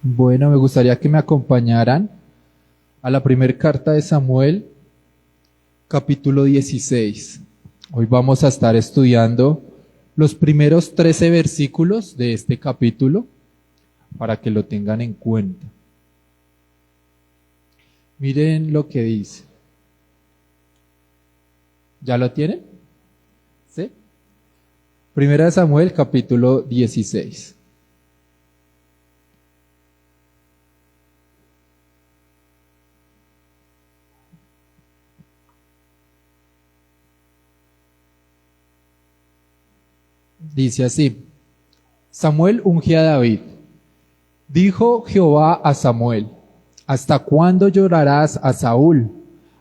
Bueno, me gustaría que me acompañaran a la primera carta de Samuel, capítulo 16. Hoy vamos a estar estudiando los primeros 13 versículos de este capítulo para que lo tengan en cuenta. Miren lo que dice. ¿Ya lo tienen? ¿Sí? Primera de Samuel, capítulo 16. Dice así: Samuel unge a David. Dijo Jehová a Samuel: ¿Hasta cuándo llorarás a Saúl,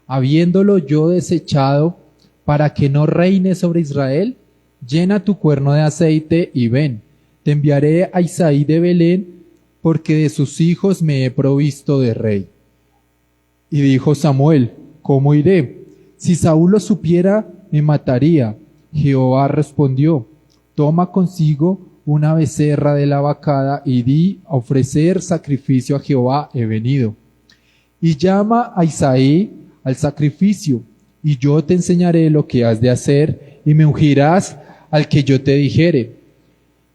habiéndolo yo desechado, para que no reine sobre Israel? Llena tu cuerno de aceite y ven. Te enviaré a Isaí de Belén, porque de sus hijos me he provisto de rey. Y dijo Samuel: ¿Cómo iré? Si Saúl lo supiera, me mataría. Jehová respondió: Toma consigo una becerra de la vacada y di: a ofrecer sacrificio a Jehová he venido. Y llama a Isaí al sacrificio, y yo te enseñaré lo que has de hacer, y me ungirás al que yo te dijere.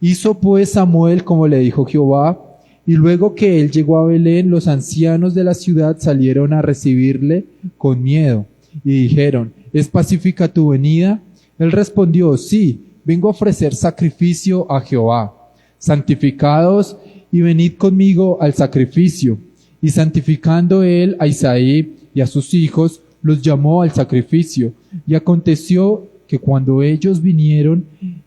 Hizo pues Samuel como le dijo Jehová, y luego que él llegó a Belén, los ancianos de la ciudad salieron a recibirle con miedo, y dijeron: ¿Es pacífica tu venida? Él respondió: Sí, vengo a ofrecer sacrificio a Jehová. Santificados y venid conmigo al sacrificio. Y santificando él a Isaí y a sus hijos, los llamó al sacrificio. Y aconteció que cuando ellos vinieron,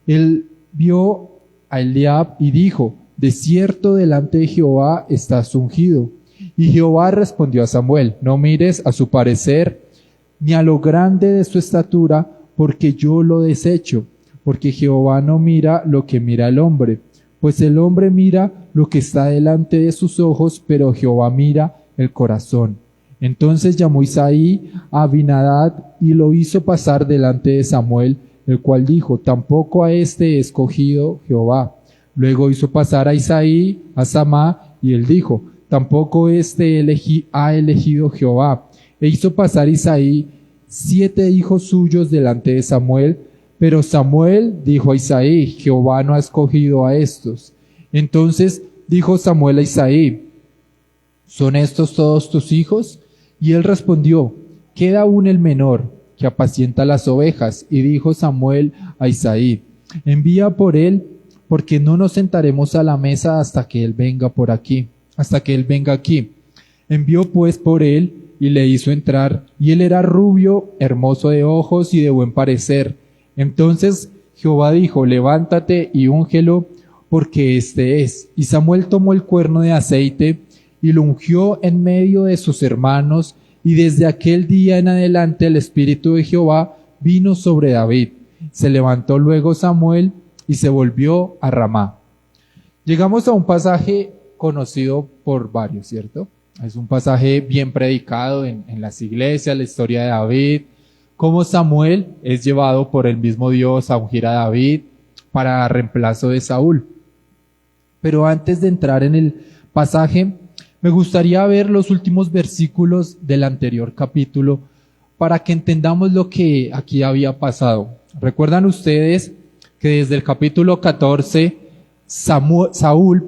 él vio a Eliab y dijo: De cierto delante de Jehová estás ungido. Y Jehová respondió a Samuel: No mires a su parecer, ni a lo grande de su estatura, porque yo lo desecho. Porque Jehová no mira lo que mira el hombre, pues el hombre mira lo que está delante de sus ojos, pero Jehová mira el corazón. Entonces llamó Isaí a Abinadab y lo hizo pasar delante de Samuel, el cual dijo: Tampoco a este he escogido Jehová. Luego hizo pasar a Isaí a Samá, y él dijo: Tampoco este ha elegido Jehová. E hizo pasar Isaí 7 hijos suyos delante de Samuel. Pero Samuel dijo a Isaí: Jehová no ha escogido a estos. Entonces dijo Samuel a Isaí: ¿Son estos todos tus hijos? Y él respondió: Queda aún el menor, que apacienta las ovejas. Y dijo Samuel a Isaí: Envía por él, porque no nos sentaremos a la mesa hasta que él venga aquí. Envió pues por él y le hizo entrar, y él era rubio, hermoso de ojos y de buen parecer. Entonces Jehová dijo: Levántate y úngelo, porque este es. Y Samuel tomó el cuerno de aceite y lo ungió en medio de sus hermanos, y desde aquel día en adelante el Espíritu de Jehová vino sobre David. Se levantó luego Samuel y se volvió a Ramá. Llegamos a un pasaje conocido por varios, ¿cierto? Es un pasaje bien predicado en las iglesias, la historia de David, cómo Samuel es llevado por el mismo Dios a ungir a David para reemplazo de Saúl. Pero antes de entrar en el pasaje, me gustaría ver los últimos versículos del anterior capítulo para que entendamos lo que aquí había pasado. ¿Recuerdan ustedes que desde el capítulo 14 Saúl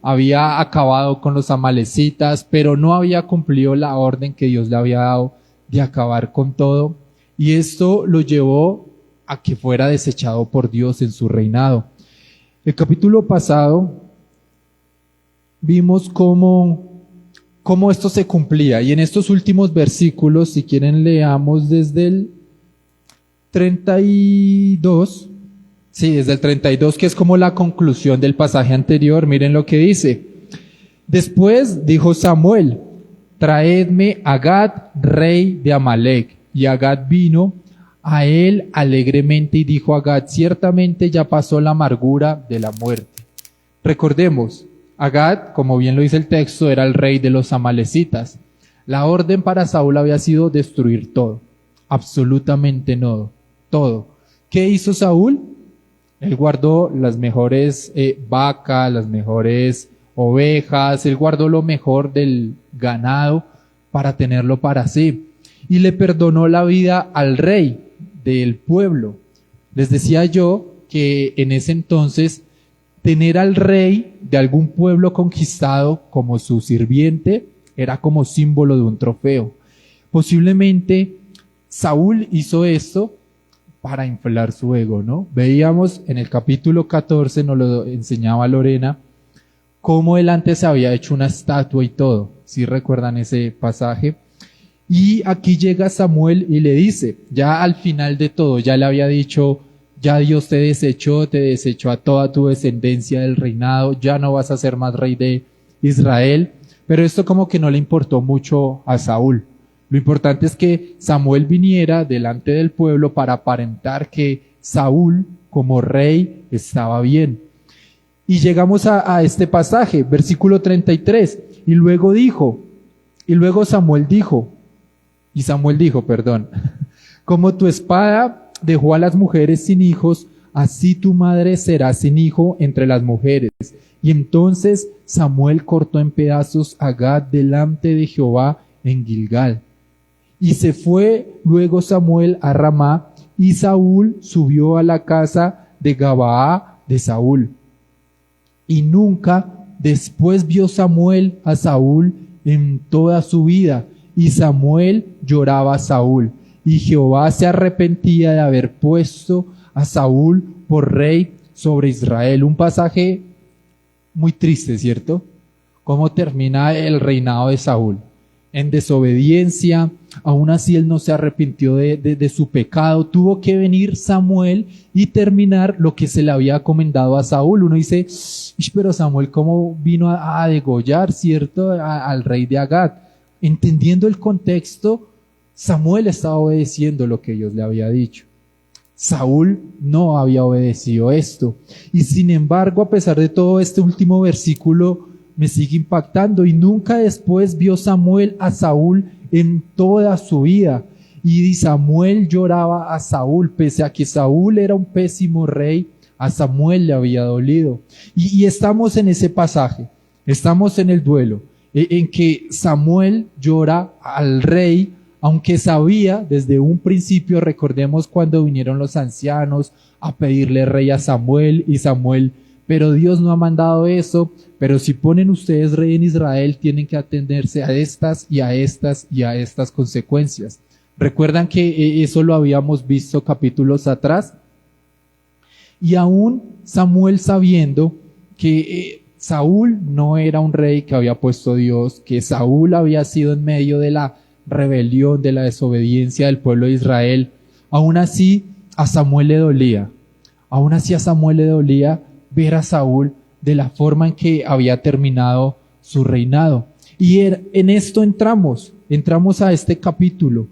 había acabado con los amalecitas, pero no había cumplido la orden que Dios le había dado de acabar con todo, y esto lo llevó a que fuera desechado por Dios en su reinado? El capítulo pasado vimos cómo esto se cumplía, y en estos últimos versículos, si quieren leamos desde el 32, desde el 32, que es como la conclusión del pasaje anterior. Miren lo que dice: Después dijo Samuel: Traedme a Gad, rey de Amalec. Y Agad vino a él alegremente, y dijo a Gad: Ciertamente ya pasó la amargura de la muerte. Recordemos, Agad, como bien lo dice el texto, era el rey de los amalecitas. La orden para Saúl había sido destruir todo, absolutamente todo. ¿Qué hizo Saúl? Él guardó las mejores vacas, las mejores ovejas, él guardó lo mejor del ganado para tenerlo para sí. Y le perdonó la vida al rey del pueblo. Les decía yo que en ese entonces tener al rey de algún pueblo conquistado como su sirviente era como símbolo de un trofeo. Posiblemente Saúl hizo esto para inflar su ego, ¿no? Veíamos en el capítulo 14, nos lo enseñaba Lorena, cómo él antes había hecho una estatua y todo. ¿Sí recuerdan ese pasaje? Y aquí llega Samuel y le dice, ya al final de todo, ya le había dicho, ya Dios te desechó a toda tu descendencia del reinado, ya no vas a ser más rey de Israel. Pero esto como que no le importó mucho a Saúl. Lo importante es que Samuel viniera delante del pueblo para aparentar que Saúl como rey estaba bien. Y llegamos a este pasaje, versículo 33. Y luego Samuel dijo, como tu espada dejó a las mujeres sin hijos, así tu madre será sin hijo entre las mujeres. Y entonces Samuel cortó en pedazos a Gad delante de Jehová en Gilgal. Y se fue luego Samuel a Ramá, y Saúl subió a la casa de Gabaa de Saúl. Y nunca después vio Samuel a Saúl en toda su vida, y Samuel lloraba a Saúl. Y Jehová se arrepentía de haber puesto a Saúl por rey sobre Israel. Un pasaje muy triste, ¿cierto? ¿Cómo termina el reinado de Saúl? En desobediencia, aún así él no se arrepintió de su pecado. Tuvo que venir Samuel y terminar lo que se le había encomendado a Saúl. Uno dice, pero Samuel, ¿cómo vino a degollar, cierto, al rey de Agag? Entendiendo el contexto, Samuel estaba obedeciendo lo que Dios le había dicho. Saúl no había obedecido esto. Y sin embargo, a pesar de todo, este último versículo me sigue impactando. Y nunca después vio Samuel a Saúl en toda su vida. Y Samuel lloraba a Saúl, pese a que Saúl era un pésimo rey, a Samuel le había dolido. Y estamos en ese pasaje, estamos en el duelo, en que Samuel llora al rey, aunque sabía desde un principio, recordemos cuando vinieron los ancianos a pedirle rey a Samuel, y Samuel, pero Dios no ha mandado eso, pero si ponen ustedes rey en Israel, tienen que atenderse a estas y a estas y a estas consecuencias. ¿Recuerdan que eso lo habíamos visto capítulos atrás? Y aún Samuel, sabiendo que Saúl no era un rey que había puesto Dios, que Saúl había sido en medio de la rebelión, de la desobediencia del pueblo de Israel, aún así a Samuel le dolía. Aún así a Samuel le dolía ver a Saúl de la forma en que había terminado su reinado. Y en esto entramos a este capítulo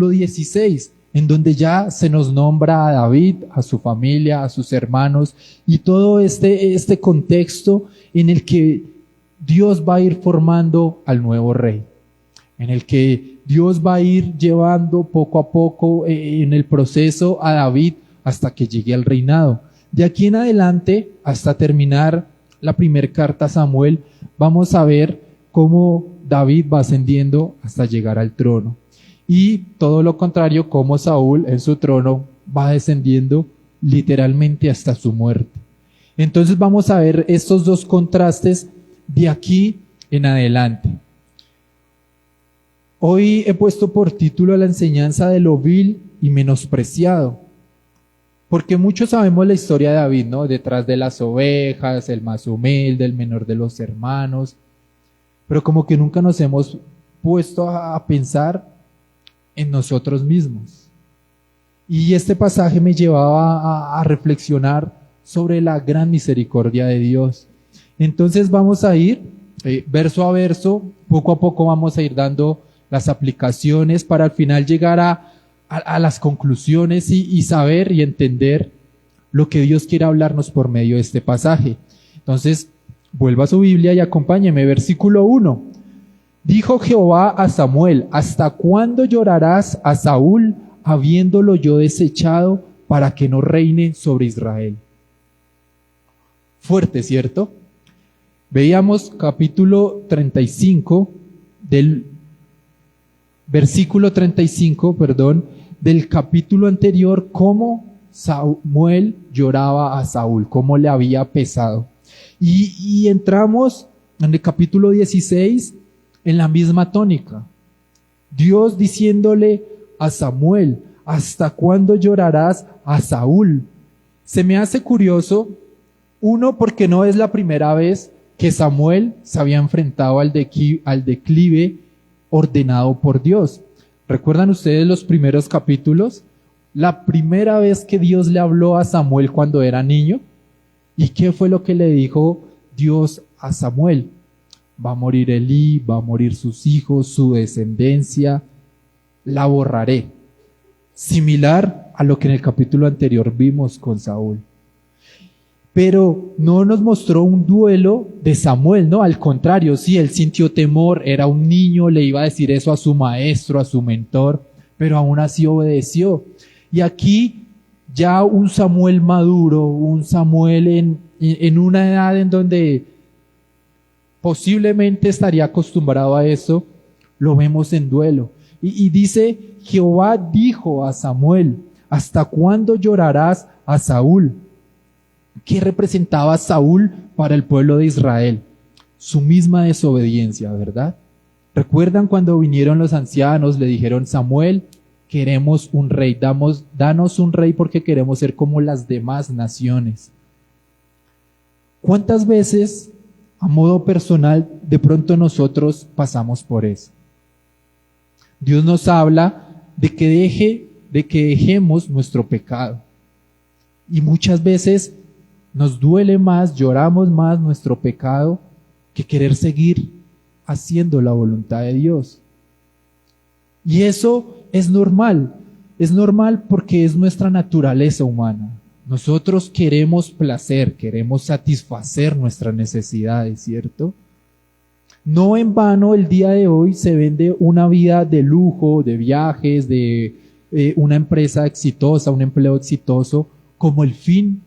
16, en donde ya se nos nombra a David, a su familia, a sus hermanos, y todo este contexto en el que Dios va a ir formando al nuevo rey, en el que Dios va a ir llevando poco a poco en el proceso a David hasta que llegue al reinado. De aquí en adelante, hasta terminar la primera carta a Samuel, vamos a ver cómo David va ascendiendo hasta llegar al trono. Y todo lo contrario, cómo Saúl en su trono va descendiendo literalmente hasta su muerte. Entonces vamos a ver estos dos contrastes de aquí en adelante. Hoy he puesto por título a la enseñanza de lo vil y menospreciado. Porque muchos sabemos la historia de David, ¿no? Detrás de las ovejas, el más humilde, el menor de los hermanos. Pero como que nunca nos hemos puesto a pensar en nosotros mismos. Y este pasaje me llevaba a reflexionar sobre la gran misericordia de Dios. Entonces vamos a ir verso a verso, poco a poco vamos a ir dando las aplicaciones para al final llegar a las conclusiones y saber y entender lo que Dios quiere hablarnos por medio de este pasaje. Entonces, vuelva a su Biblia y acompáñeme. Versículo 1. Dijo Jehová a Samuel: ¿hasta cuándo llorarás a Saúl, habiéndolo yo desechado, para que no reine sobre Israel? fuerte, ¿cierto? Veíamos capítulo 35 del versículo 35, perdón, del capítulo anterior, cómo Samuel lloraba a Saúl, cómo le había pesado. Y entramos en el capítulo 16 en la misma tónica. Dios diciéndole a Samuel, ¿hasta cuándo llorarás a Saúl? Se me hace curioso, uno, porque no es la primera vez que Samuel se había enfrentado al declive ordenado por Dios. ¿Recuerdan ustedes los primeros capítulos? La primera vez que Dios le habló a Samuel cuando era niño. ¿Y qué fue lo que le dijo Dios a Samuel? Va a morir Elí, va a morir sus hijos, su descendencia, la borraré. Similar a lo que en el capítulo anterior vimos con Saúl. Pero no nos mostró un duelo de Samuel, ¿no? Al contrario, sí, él sintió temor, era un niño, le iba a decir eso a su maestro, a su mentor, pero aún así obedeció. Y aquí ya un Samuel maduro, un Samuel en una edad en donde posiblemente estaría acostumbrado a eso, lo vemos en duelo. Y dice, Jehová dijo a Samuel, ¿hasta cuándo llorarás a Saúl? ¿Qué representaba Saúl para el pueblo de Israel? Su misma desobediencia, ¿verdad? ¿Recuerdan cuando vinieron los ancianos, le dijeron, Samuel, queremos un rey, danos un rey porque queremos ser como las demás naciones? ¿Cuántas veces, a modo personal, de pronto nosotros pasamos por eso? Dios nos habla de que dejemos nuestro pecado. Y muchas veces nos duele más, lloramos más nuestro pecado que querer seguir haciendo la voluntad de Dios. Y eso es normal porque es nuestra naturaleza humana. Nosotros queremos placer, queremos satisfacer nuestras necesidades, ¿cierto? No en vano el día de hoy se vende una vida de lujo, de viajes, de una empresa exitosa, un empleo exitoso, como el fin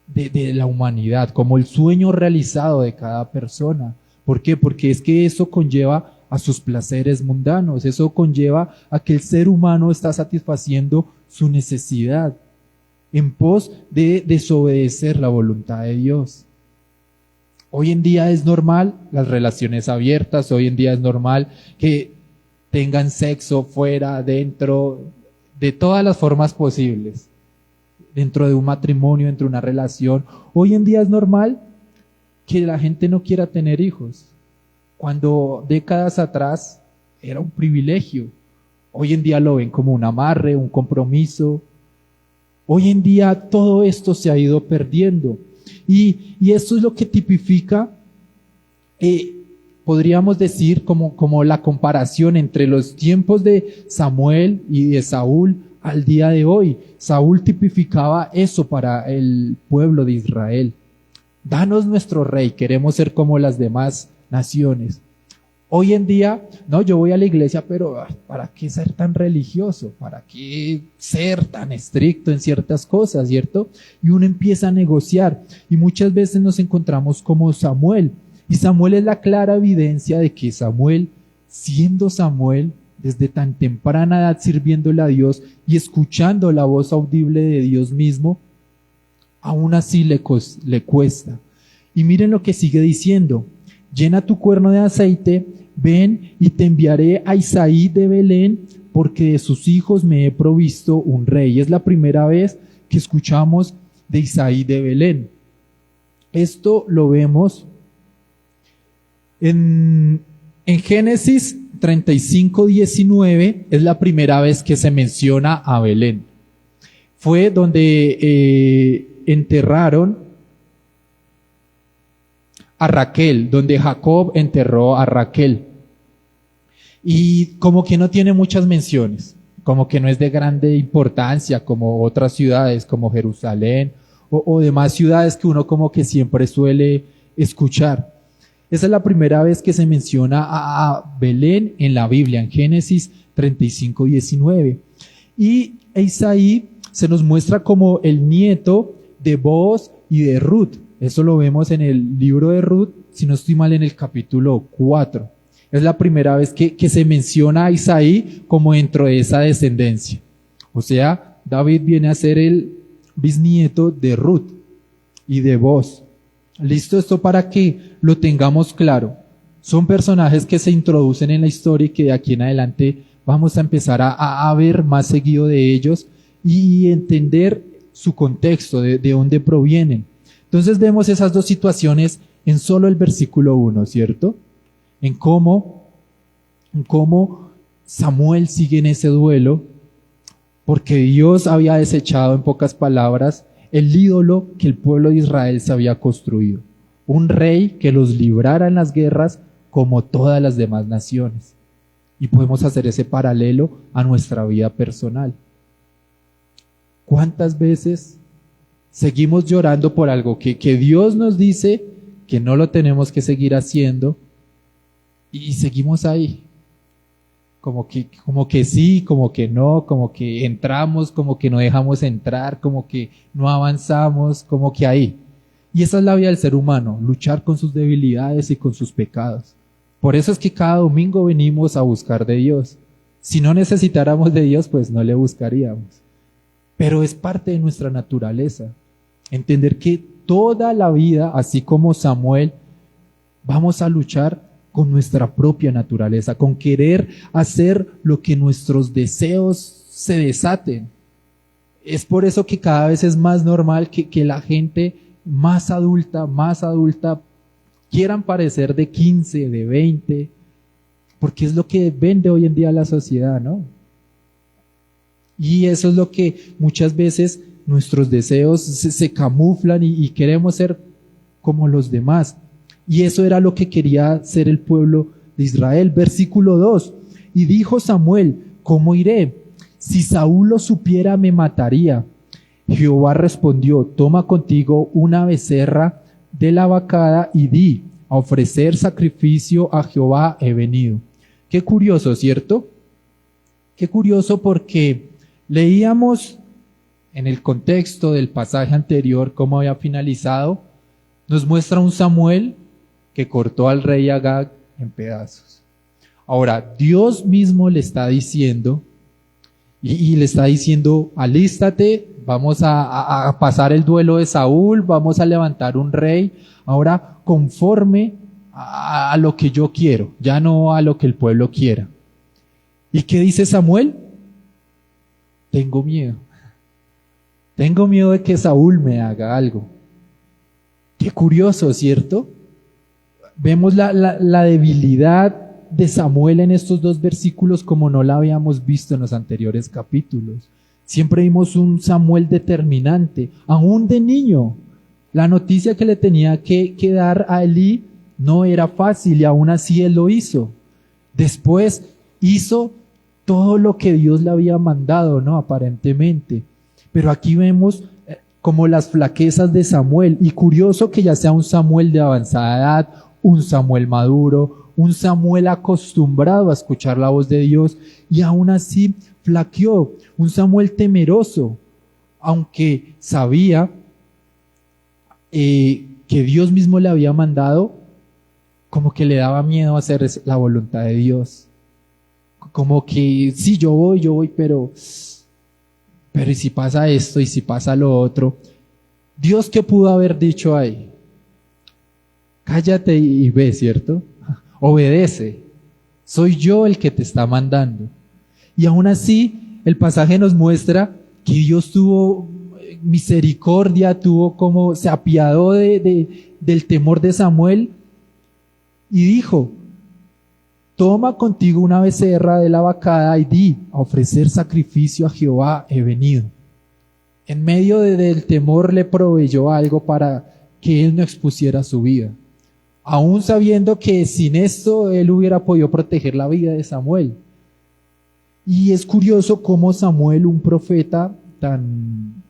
de la humanidad, como el sueño realizado de cada persona. ¿Por qué? Porque es que eso conlleva a sus placeres mundanos, eso conlleva a que el ser humano está satisfaciendo su necesidad en pos de desobedecer la voluntad de Dios. Hoy en día es normal las relaciones abiertas, hoy en día es normal que tengan sexo fuera, dentro, de todas las formas posibles. Dentro de un matrimonio, dentro de una relación. Hoy en día es normal que la gente no quiera tener hijos, cuando décadas atrás era un privilegio. Hoy en día lo ven como un amarre, un compromiso. Hoy en día todo esto se ha ido perdiendo. Y esto es lo que tipifica, podríamos decir, como la comparación entre los tiempos de Samuel y de Saúl al día de hoy. Saúl tipificaba eso para el pueblo de Israel. Danos nuestro rey, queremos ser como las demás naciones. Hoy en día, no, yo voy a la iglesia, pero ¿para qué ser tan religioso? ¿Para qué ser tan estricto en ciertas cosas, cierto? Y uno empieza a negociar y muchas veces nos encontramos como Samuel. Y Samuel es la clara evidencia de que Samuel, siendo Samuel, desde tan temprana edad sirviéndole a Dios y escuchando la voz audible de Dios mismo, aún así le cuesta. Y miren lo que sigue diciendo: llena tu cuerno de aceite, ven y te enviaré a Isaí de Belén, porque de sus hijos me he provisto un rey. Es la primera vez que escuchamos de Isaí de Belén. Esto lo vemos en Génesis 35:19, es la primera vez que se menciona a Belén. Fue donde enterraron a Raquel, donde Jacob enterró a Raquel. Y como que no tiene muchas menciones, como que no es de grande importancia como otras ciudades como Jerusalén o demás ciudades que uno como que siempre suele escuchar. Esa es la primera vez que se menciona a Belén en la Biblia, en Génesis 35:19. Y Isaí se nos muestra como el nieto de Booz y de Ruth. Eso lo vemos en el libro de Ruth, si no estoy mal, en el capítulo 4. Es la primera vez que se menciona a Isaí como dentro de esa descendencia. O sea, David viene a ser el bisnieto de Ruth y de Boz. Listo, esto para que lo tengamos claro. Son personajes que se introducen en la historia y que de aquí en adelante vamos a empezar a ver más seguido de ellos y entender su contexto, de dónde provienen. Entonces vemos esas dos situaciones en solo el versículo 1, ¿cierto? En cómo Samuel sigue en ese duelo, porque Dios había desechado, en pocas palabras, el ídolo que el pueblo de Israel se había construido. Un rey que los librara en las guerras como todas las demás naciones. Y podemos hacer ese paralelo a nuestra vida personal. ¿Cuántas veces seguimos llorando por algo que Dios nos dice que no lo tenemos que seguir haciendo y seguimos ahí? Como que sí, como que no, como que entramos, como que no dejamos entrar, como que no avanzamos, como que ahí. Y esa es la vida del ser humano, luchar con sus debilidades y con sus pecados. Por eso es que cada domingo venimos a buscar de Dios. Si no necesitáramos de Dios, pues no le buscaríamos. Pero es parte de nuestra naturaleza. Entender que toda la vida, así como Samuel, vamos a luchar con nuestra propia naturaleza, con querer hacer lo que nuestros deseos se desaten. Es por eso que cada vez es más normal que la gente más adulta, quieran parecer de 15, de 20, porque es lo que vende hoy en día la sociedad, ¿no? Y eso es lo que muchas veces nuestros deseos se camuflan y queremos ser como los demás. Y eso era lo que quería ser el pueblo de Israel. Versículo 2. Y dijo Samuel, ¿cómo iré? Si Saúl lo supiera, me mataría. Jehová respondió, toma contigo una becerra de la vacada y di, a ofrecer sacrificio a Jehová he venido. Qué curioso, ¿cierto? Qué curioso porque leíamos en el contexto del pasaje anterior cómo había finalizado. Nos muestra un Samuel que cortó al rey Agag en pedazos. Ahora, Dios mismo le está diciendo, y le está diciendo, alístate, vamos a pasar el duelo de Saúl, vamos a levantar un rey, ahora conforme a lo que yo quiero, ya no a lo que el pueblo quiera. ¿Y qué dice Samuel? Tengo miedo de que Saúl me haga algo. Qué curioso, ¿cierto? Vemos la debilidad de Samuel en estos dos versículos como no la habíamos visto en los anteriores capítulos. Siempre vimos un Samuel determinante, aún de niño. La noticia que le tenía que dar a Elí no era fácil y aún así él lo hizo. Después hizo todo lo que Dios le había mandado, ¿no? Aparentemente. Pero aquí vemos como las flaquezas de Samuel. Y curioso que ya sea un Samuel de avanzada edad, un Samuel maduro, un Samuel acostumbrado a escuchar la voz de Dios y aún así flaqueó. Un Samuel temeroso, aunque sabía que Dios mismo le había mandado, como que le daba miedo hacer la voluntad de Dios. Como que sí, yo voy, pero ¿y si pasa esto? ¿Y si pasa lo otro? Dios, ¿qué pudo haber dicho ahí? Cállate y ve, ¿cierto? Obedece. Soy yo el que te está mandando. Y aún así, el pasaje nos muestra que Dios tuvo misericordia, se apiadó del temor de Samuel y dijo, toma contigo una becerra de la vacada y di, a ofrecer sacrificio a Jehová he venido. En medio del temor le proveyó algo para que él no expusiera su vida. Aún sabiendo que sin esto él hubiera podido proteger la vida de Samuel. Y es curioso cómo Samuel, un profeta tan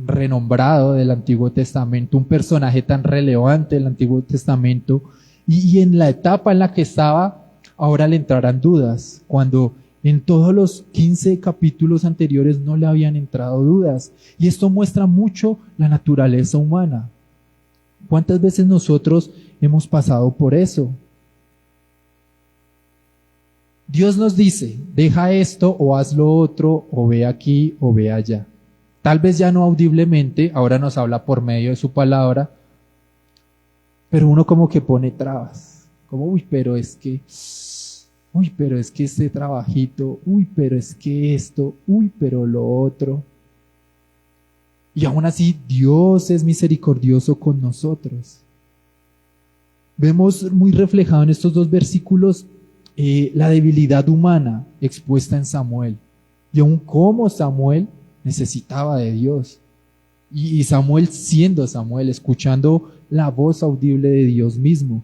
renombrado del Antiguo Testamento, un personaje tan relevante del Antiguo Testamento, y en la etapa en la que estaba, ahora le entrarán dudas, cuando en todos los 15 capítulos anteriores no le habían entrado dudas. Y esto muestra mucho la naturaleza humana. ¿Cuántas veces nosotros hemos pasado por eso? Dios nos dice, deja esto o haz lo otro, o ve aquí o ve allá. Tal vez ya no audiblemente, ahora nos habla por medio de su palabra, pero uno como que pone trabas. Como, pero es que este trabajito, pero es que esto, pero lo otro. Y aún así, Dios es misericordioso con nosotros. Vemos muy reflejado en estos dos versículos la debilidad humana expuesta en Samuel. Y aún cómo Samuel necesitaba de Dios. Y Samuel siendo Samuel, escuchando la voz audible de Dios mismo.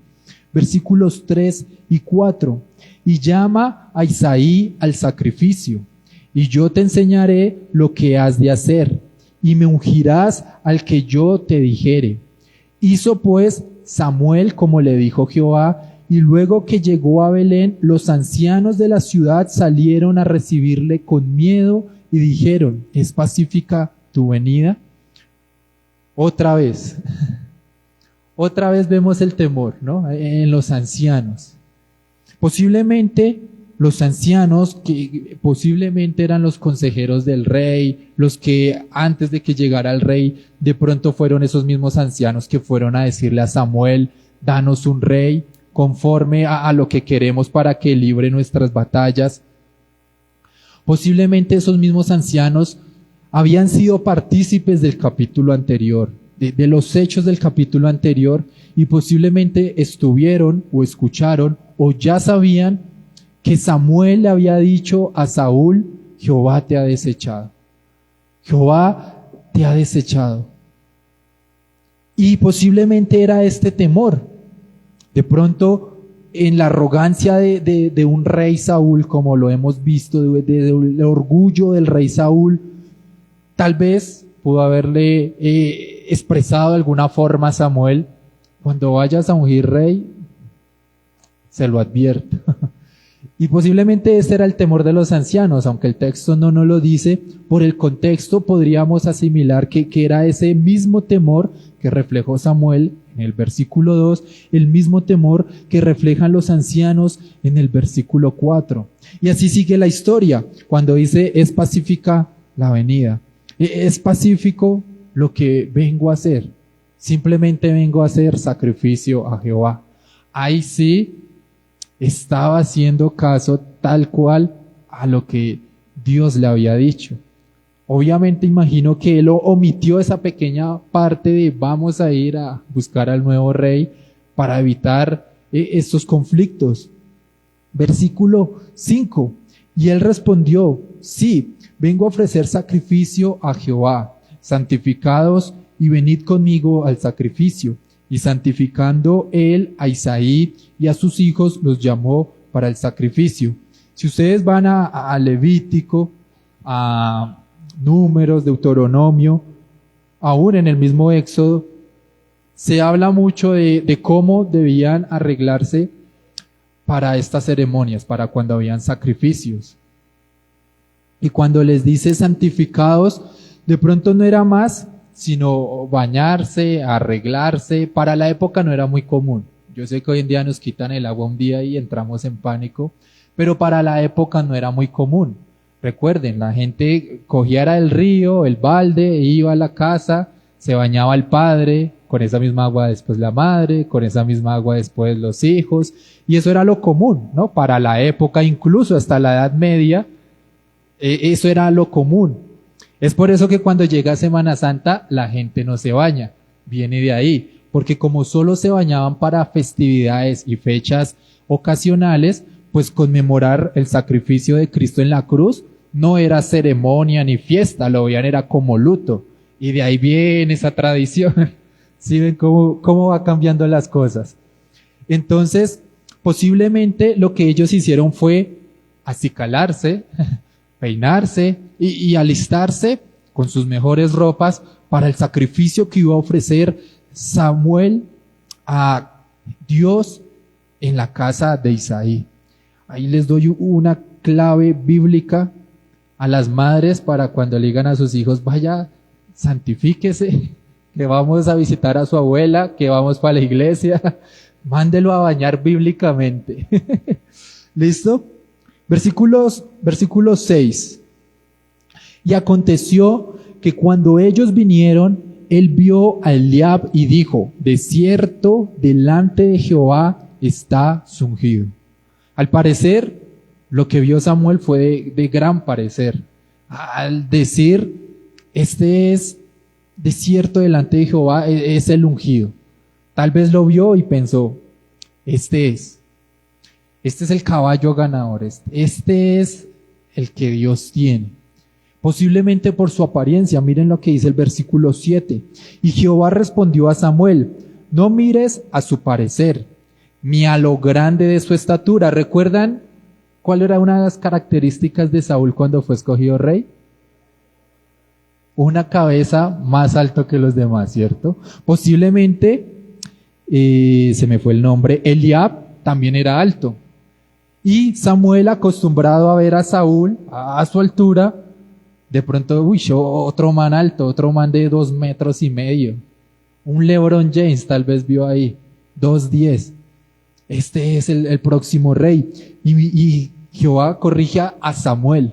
Versículos 3 y 4. Y llama a Isaí al sacrificio, y yo te enseñaré lo que has de hacer, y me ungirás al que yo te dijere. Hizo pues Samuel como le dijo Jehová, y luego que llegó a Belén, los ancianos de la ciudad salieron a recibirle con miedo y dijeron, ¿es pacífica tu venida? Otra vez vemos el temor, ¿no? En los ancianos. Posiblemente los ancianos, que posiblemente eran los consejeros del rey, los que antes de que llegara el rey, de pronto fueron esos mismos ancianos que fueron a decirle a Samuel, danos un rey conforme a lo que queremos para que libre nuestras batallas. Posiblemente esos mismos ancianos habían sido partícipes del capítulo anterior, de los hechos del capítulo anterior, y posiblemente estuvieron o escucharon o ya sabían que Samuel le había dicho a Saúl, Jehová te ha desechado. Jehová te ha desechado. Y posiblemente era este temor. De pronto, en la arrogancia de un rey Saúl, como lo hemos visto, del orgullo del rey Saúl, tal vez pudo haberle expresado de alguna forma a Samuel, cuando vayas a ungir rey, se lo advierto. Y posiblemente ese era el temor de los ancianos, aunque el texto no nos lo dice, por el contexto podríamos asimilar que era ese mismo temor que reflejó Samuel en el versículo 2, el mismo temor que reflejan los ancianos en el versículo 4. Y así sigue la historia, cuando dice, es pacífica la venida. Es pacífico lo que vengo a hacer. Simplemente vengo a hacer sacrificio a Jehová. Ahí sí estaba haciendo caso tal cual a lo que Dios le había dicho. Obviamente imagino que él omitió esa pequeña parte de vamos a ir a buscar al nuevo rey para evitar estos conflictos. Versículo 5. Y él respondió, sí, vengo a ofrecer sacrificio a Jehová. Santificados y venid conmigo al sacrificio. Y santificando él a Isaí y a sus hijos, los llamó para el sacrificio. Si ustedes van a Levítico, a Números, Deuteronomio, aún en el mismo Éxodo, se habla mucho de cómo debían arreglarse para estas ceremonias, para cuando habían sacrificios. Y cuando les dice santificados, de pronto no era más sino bañarse, arreglarse. Para la época no era muy común. Yo sé que hoy en día nos quitan el agua un día y entramos en pánico, pero para la época no era muy común. Recuerden, la gente cogía el río, el balde, iba a la casa, se bañaba el padre, con esa misma agua después la madre, con esa misma agua después los hijos, y eso era lo común, ¿no? Para la época, incluso hasta la Edad Media, eso era lo común. Es por eso que cuando llega Semana Santa, la gente no se baña, viene de ahí, porque como solo se bañaban para festividades y fechas ocasionales, pues conmemorar el sacrificio de Cristo en la cruz no era ceremonia ni fiesta, lo veían era como luto, y de ahí viene esa tradición. ¿Sí ven cómo va cambiando las cosas? Entonces, posiblemente lo que ellos hicieron fue acicalarse, peinarse y alistarse con sus mejores ropas para el sacrificio que iba a ofrecer Samuel a Dios en la casa de Isaí. Ahí les doy una clave bíblica a las madres para cuando le digan a sus hijos, vaya, santifíquese, que vamos a visitar a su abuela, que vamos para la iglesia. Mándelo a bañar bíblicamente. ¿Listo? Versículo 6. Y aconteció que cuando ellos vinieron, él vio a Eliab y dijo, de cierto, delante de Jehová está su ungido. Al parecer, lo que vio Samuel fue de gran parecer. Al decir, este es de cierto delante de Jehová, es el ungido. Tal vez lo vio y pensó, este es el caballo ganador, este es el que Dios tiene. Posiblemente por su apariencia. Miren lo que dice el versículo 7. Y Jehová respondió a Samuel, no mires a su parecer, ni a lo grande de su estatura. ¿Recuerdan cuál era una de las características de Saúl cuando fue escogido rey? Una cabeza más alto que los demás, ¿cierto? Posiblemente, se me fue el nombre, Eliab también era alto. Y Samuel, acostumbrado a ver a Saúl a su altura, de pronto, otro man alto, otro man de 2,5 metros. Un LeBron James tal vez vio ahí, 2,10. Este es el próximo rey. Y Jehová corrige a Samuel.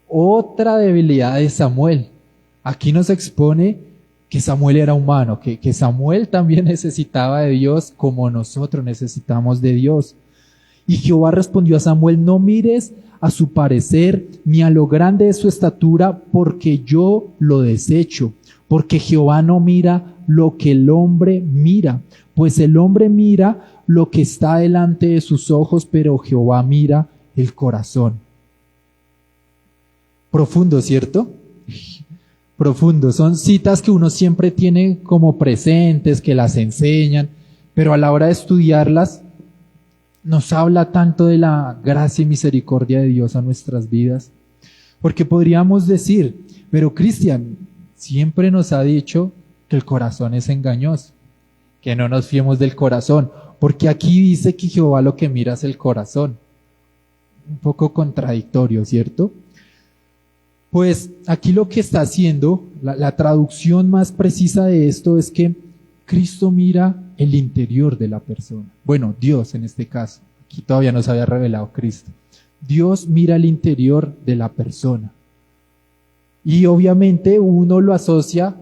Otra debilidad de Samuel. Aquí nos expone que Samuel era humano, que Samuel también necesitaba de Dios como nosotros necesitamos de Dios. Y Jehová respondió a Samuel, no mires a su parecer, ni a lo grande de su estatura, porque yo lo desecho. Porque Jehová no mira lo que el hombre mira, pues el hombre mira lo que está delante de sus ojos, pero Jehová mira el corazón. Profundo, ¿cierto? Profundo. Son citas que uno siempre tiene como presentes, que las enseñan, pero a la hora de estudiarlas, nos habla tanto de la gracia y misericordia de Dios a nuestras vidas. Porque podríamos decir, pero Cristian siempre nos ha dicho que el corazón es engañoso, que no nos fiemos del corazón, porque aquí dice que Jehová lo que mira es el corazón. Un poco contradictorio, ¿cierto? Pues aquí lo que está haciendo, la traducción más precisa de esto es que Cristo mira el interior de la persona. Bueno, Dios en este caso. Aquí todavía no se había revelado Cristo. Dios mira el interior de la persona. Y obviamente uno lo asocia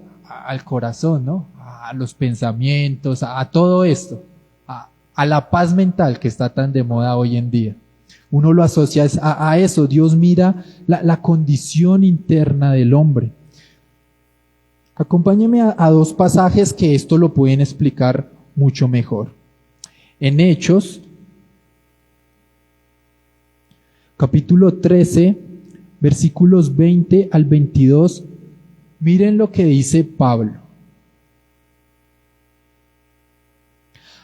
al corazón, ¿no? A los pensamientos, a todo esto. A la paz mental que está tan de moda hoy en día. Uno lo asocia a eso. Dios mira la condición interna del hombre. Acompáñenme a 2 pasajes que esto lo pueden explicar mucho mejor. En Hechos, capítulo 13, versículos 20 al 22, miren lo que dice Pablo.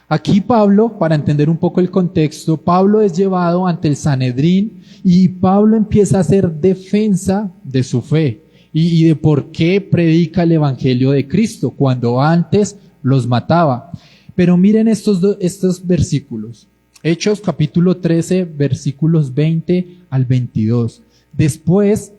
Aquí Pablo, para entender un poco el contexto, Pablo es llevado ante el Sanedrín y Pablo empieza a hacer defensa de su fe. Y de por qué predica el Evangelio de Cristo, cuando antes los mataba. Pero miren estos versículos. Hechos capítulo 13, versículos 20 al 22. Después,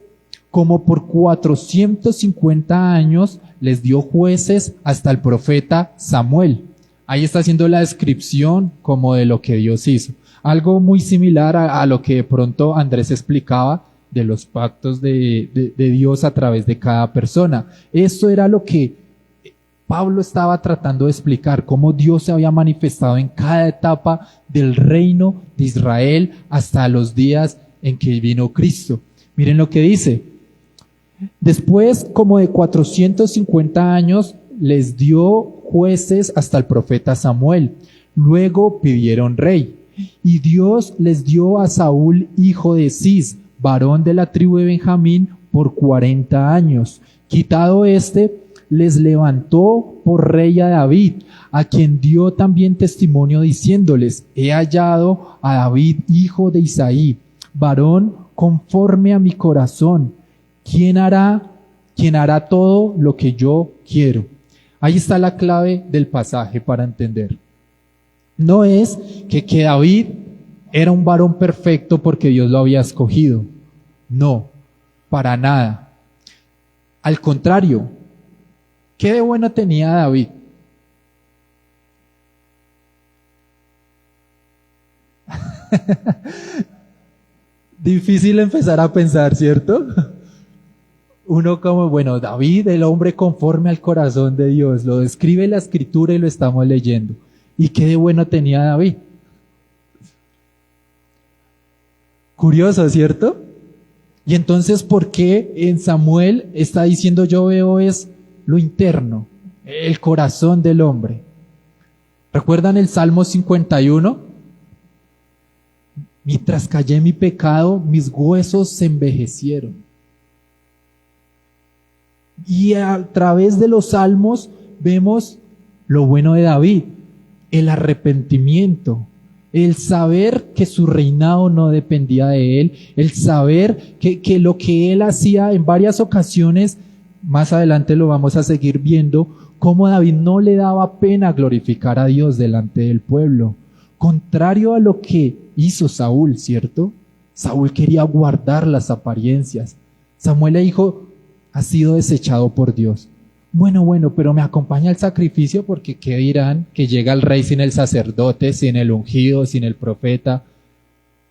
como por 450 años, les dio jueces hasta el profeta Samuel. Ahí está haciendo la descripción como de lo que Dios hizo. Algo muy similar a lo que de pronto Andrés explicaba de los pactos de Dios a través de cada persona. Esto era lo que Pablo estaba tratando de explicar, cómo Dios se había manifestado en cada etapa del reino de Israel hasta los días en que vino Cristo. Miren lo que dice. Después, como de 450 años, les dio jueces hasta el profeta Samuel. Luego pidieron rey. Y Dios les dio a Saúl, hijo de Cis, varón de la tribu de Benjamín, por 40 años. Quitado les levantó por rey a David, a quien dio también testimonio diciéndoles, he hallado a David, hijo de Isaí, varón conforme a mi corazón, quien hará todo lo que yo quiero. Ahí está la clave del pasaje para entender. No es que David era un varón perfecto porque Dios lo había escogido. No, para nada. Al contrario, ¿Qué de bueno tenía David? Difícil empezar a pensar, ¿cierto? Uno como, bueno, David, el hombre conforme al corazón de Dios, lo describe la escritura y lo estamos leyendo. ¿Y qué de bueno tenía David? Curioso, ¿cierto? Y entonces, ¿por qué en Samuel está diciendo yo veo es lo interno, el corazón del hombre? ¿Recuerdan el Salmo 51? Mientras callé mi pecado, mis huesos se envejecieron. Y a través de los salmos vemos lo bueno de David, el arrepentimiento, el saber que su reinado no dependía de él, el saber que lo que él hacía en varias ocasiones, más adelante lo vamos a seguir viendo, cómo David no le daba pena glorificar a Dios delante del pueblo, contrario a lo que hizo Saúl, ¿cierto? Saúl quería guardar las apariencias. Samuel le dijo, has sido desechado por Dios. Bueno, pero me acompaña el sacrificio porque ¿qué dirán? Que llega el rey sin el sacerdote, sin el ungido, sin el profeta.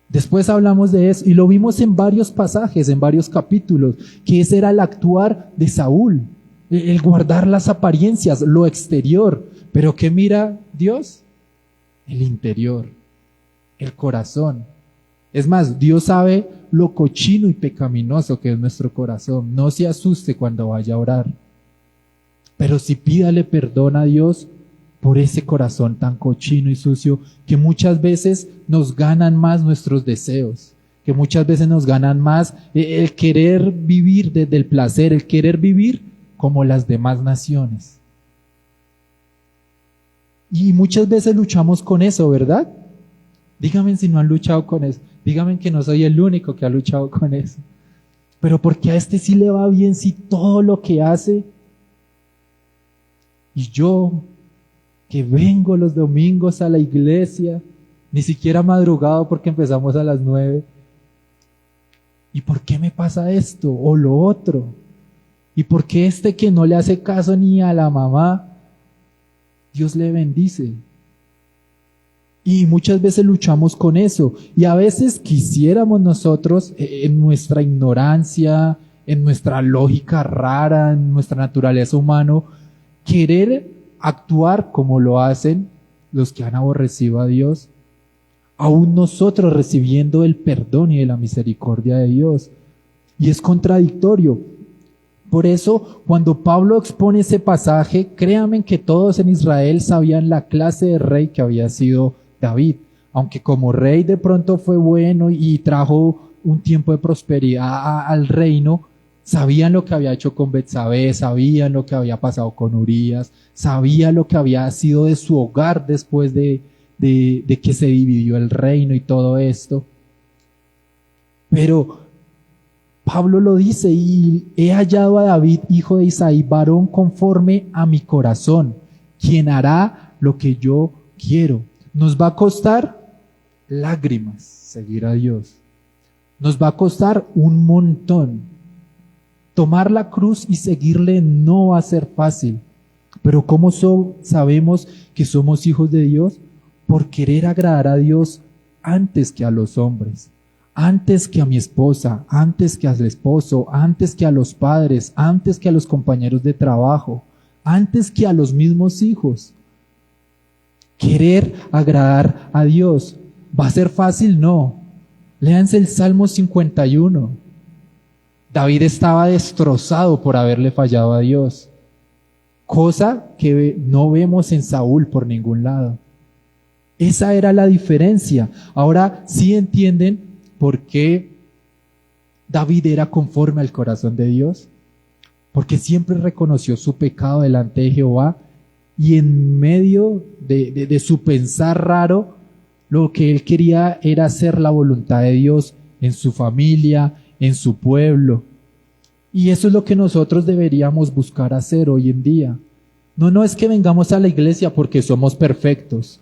Después hablamos de eso y lo vimos en varios pasajes, en varios capítulos, que ese era el actuar de Saúl, el guardar las apariencias, lo exterior. Pero ¿qué mira Dios? El interior, el corazón. Es más, Dios sabe lo cochino y pecaminoso que es nuestro corazón. No se asuste cuando vaya a orar. Pero sí pídale perdón a Dios por ese corazón tan cochino y sucio que muchas veces nos ganan más nuestros deseos, que muchas veces nos ganan más el querer vivir desde el placer, el querer vivir como las demás naciones. Y muchas veces luchamos con eso, ¿verdad? Díganme si no han luchado con eso. Díganme que no soy el único que ha luchado con eso. Pero porque a este sí le va bien si todo lo que hace. Y yo, que vengo los domingos a la iglesia, ni siquiera madrugado porque empezamos a las 9. ¿Y por qué me pasa esto o lo otro? ¿Y por qué este que no le hace caso ni a la mamá, Dios le bendice? Y muchas veces luchamos con eso. Y a veces quisiéramos nosotros, en nuestra ignorancia, en nuestra lógica rara, en nuestra naturaleza humana, querer actuar como lo hacen los que han aborrecido a Dios, aún nosotros recibiendo el perdón y la misericordia de Dios. Y es contradictorio. Por eso, cuando Pablo expone ese pasaje, créanme que todos en Israel sabían la clase de rey que había sido David, aunque como rey de pronto fue bueno y trajo un tiempo de prosperidad al reino, sabían lo que había hecho con Betsabé, sabían lo que había pasado con Urías, sabían lo que había sido de su hogar después de que se dividió el reino y todo esto. Pero Pablo lo dice, y he hallado a David, hijo de Isaí, varón conforme a mi corazón, quien hará lo que yo quiero. Nos va a costar lágrimas seguir a Dios. Nos va a costar un montón. Tomar la cruz y seguirle no va a ser fácil. Pero ¿cómo sabemos que somos hijos de Dios? Por querer agradar a Dios antes que a los hombres, antes que a mi esposa, antes que al esposo, antes que a los padres, antes que a los compañeros de trabajo, antes que a los mismos hijos. Querer agradar a Dios. ¿Va a ser fácil? No. Léanse el Salmo 51. David estaba destrozado por haberle fallado a Dios, cosa que no vemos en Saúl por ningún lado. Esa era la diferencia. Ahora sí entienden por qué David era conforme al corazón de Dios, porque siempre reconoció su pecado delante de Jehová. Y en medio de su pensar raro, lo que él quería era hacer la voluntad de Dios en su familia, en su pueblo. Y eso es lo que nosotros deberíamos buscar hacer hoy en día. No es que vengamos a la iglesia porque somos perfectos.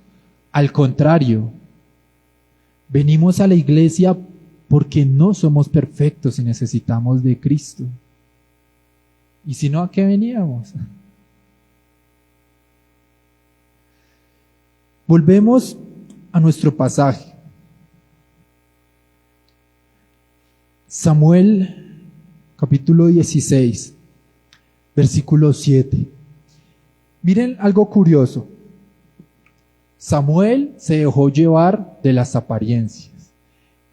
Al contrario, venimos a la iglesia porque no somos perfectos y necesitamos de Cristo. ¿Y si no, a qué veníamos? Volvemos a nuestro pasaje. Samuel, capítulo 16, versículo 7. Miren algo curioso. Samuel se dejó llevar de las apariencias.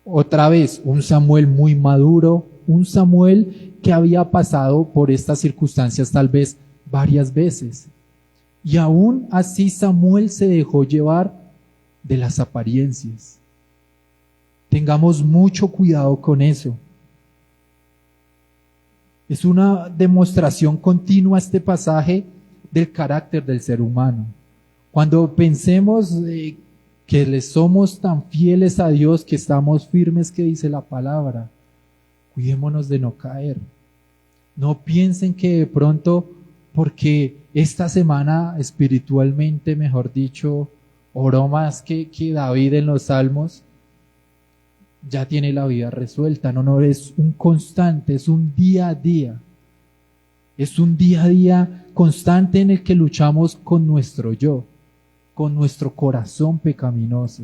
Otra vez, un Samuel muy maduro, un Samuel que había pasado por estas circunstancias tal vez varias veces. Y aún así Samuel se dejó llevar de las apariencias. Tengamos mucho cuidado con eso. Es una demostración continua este pasaje del carácter del ser humano. Cuando pensemos que le somos tan fieles a Dios, que estamos firmes, que dice la palabra, cuidémonos de no caer. No piensen que de pronto, porque esta semana espiritualmente, mejor dicho, oró más que David en los Salmos, ya tiene la vida resuelta. No, es un constante, es un día a día. Es un día a día constante en el que luchamos con nuestro yo, con nuestro corazón pecaminoso.